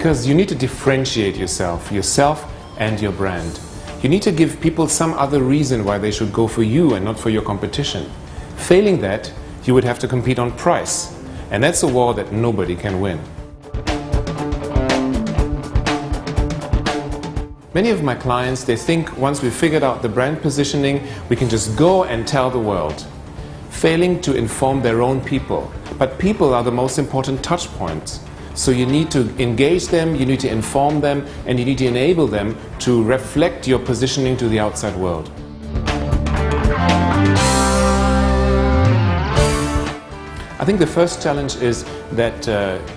Because you need to differentiate yourself and your brand. You need to give people some other reason why they should go for you and not for your competition. Failing that, you would have to compete on price. And that's a war that nobody can win. Many of my clients, they think once we've figured out the brand positioning, we can just go and tell the world, failing to inform their own people. But people are the most important touch points. So you need to engage them, you need to inform them, and you need to enable them to reflect your positioning to the outside world. I think the first challenge is that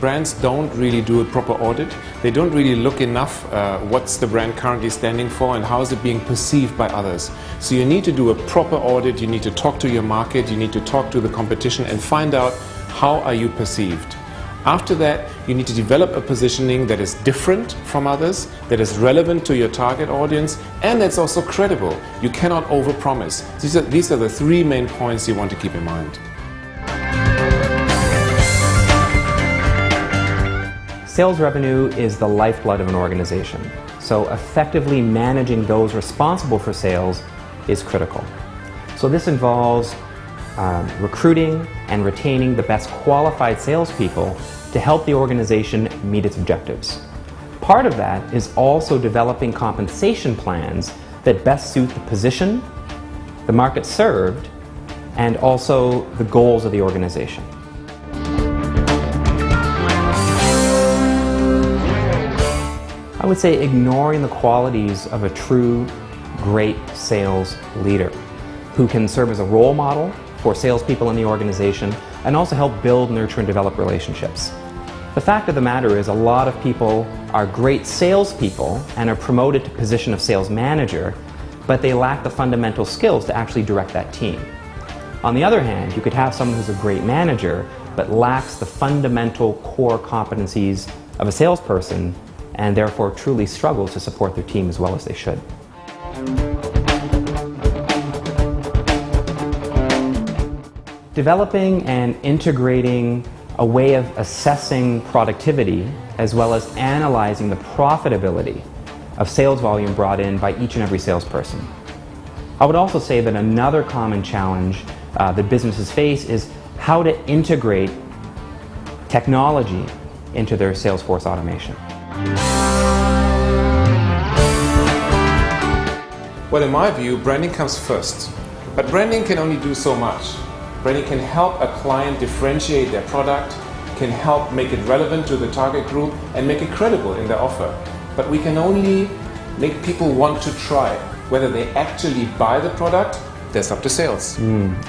brands don't really do a proper audit. They don't really look enough what's the brand currently standing for and how is it being perceived by others. So you need to do a proper audit, you need to talk to your market, you need to talk to the competition and find out how are you perceived. After that, you need to develop a positioning that is different from others, that is relevant to your target audience, and that's also credible. You cannot overpromise. These are the three main points you want to keep in mind. Sales revenue is the lifeblood of an organization, so effectively managing those responsible for sales is critical. So this involves recruiting and retaining the best qualified salespeople to help the organization meet its objectives. Part of that is also developing compensation plans that best suit the position, the market served, and also the goals of the organization. I would say ignoring the qualities of a true, great sales leader who can serve as a role model for salespeople in the organization and also help build, nurture, and develop relationships. The fact of the matter is a lot of people are great salespeople and are promoted to position of sales manager, but they lack the fundamental skills to actually direct that team. On the other hand, you could have someone who's a great manager but lacks the fundamental core competencies of a salesperson and therefore truly struggles to support their team as well as they should. Developing and integrating a way of assessing productivity as well as analyzing the profitability of sales volume brought in by each and every salesperson. I would also say that another common challenge that businesses face is how to integrate technology into their Salesforce automation. Well, in my view, branding comes first. But branding can only do so much. Branding can help a client differentiate their product, can help make it relevant to the target group, and make it credible in their offer. But we can only make people want to try. Whether they actually buy the product, that's up to sales.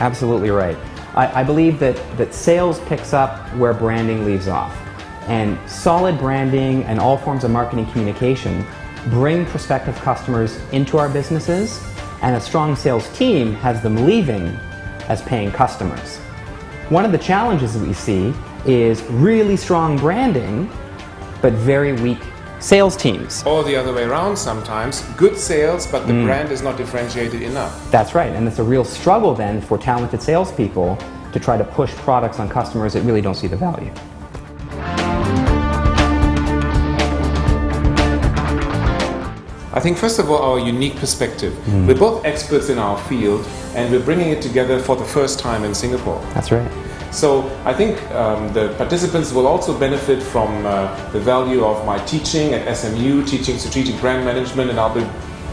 Absolutely right. I believe that sales picks up where branding leaves off. And solid branding and all forms of marketing communication bring prospective customers into our businesses, and a strong sales team has them leaving as paying customers. One of the challenges that we see is really strong branding, but very weak sales teams. Or the other way around sometimes, good sales, but the brand is not differentiated enough. That's right, and it's a real struggle then for talented salespeople to try to push products on customers that really don't see the value. I think first of all our unique perspective. We're both experts in our field and we're bringing it together for the first time in Singapore. That's right. So I think the participants will also benefit from the value of my teaching at SMU, teaching strategic brand management, and I'll be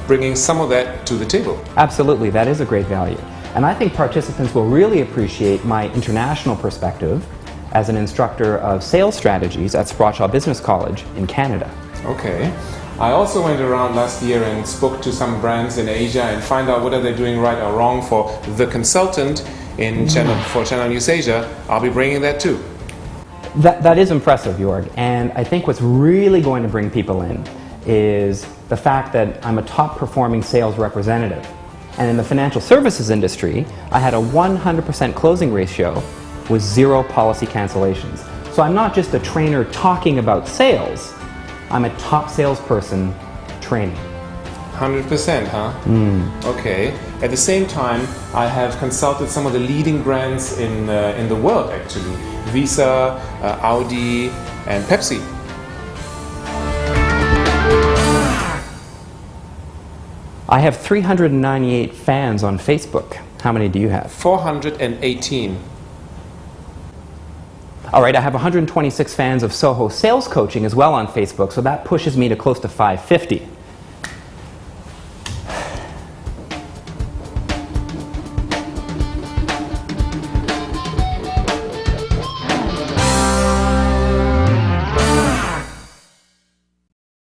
bringing some of that to the table. Absolutely, that is a great value. And I think participants will really appreciate my international perspective as an instructor of sales strategies at Sprachaw Business College in Canada. Okay. I also went around last year and spoke to some brands in Asia and find out what are they doing right or wrong for the consultant in Channel News Asia. I'll be bringing that too. That is impressive, Jörg. And I think what's really going to bring people in is the fact that I'm a top performing sales representative. And in the financial services industry, I had a 100% closing ratio with 0 policy cancellations. So I'm not just a trainer talking about sales, I'm a top salesperson training. 100%, huh? Okay. At the same time, I have consulted some of the leading brands in the world, actually. Visa, Audi, and Pepsi. I have 398 fans on Facebook. How many do you have? 418. All right, I have 126 fans of SOHO sales coaching as well on Facebook, so that pushes me to close to 550.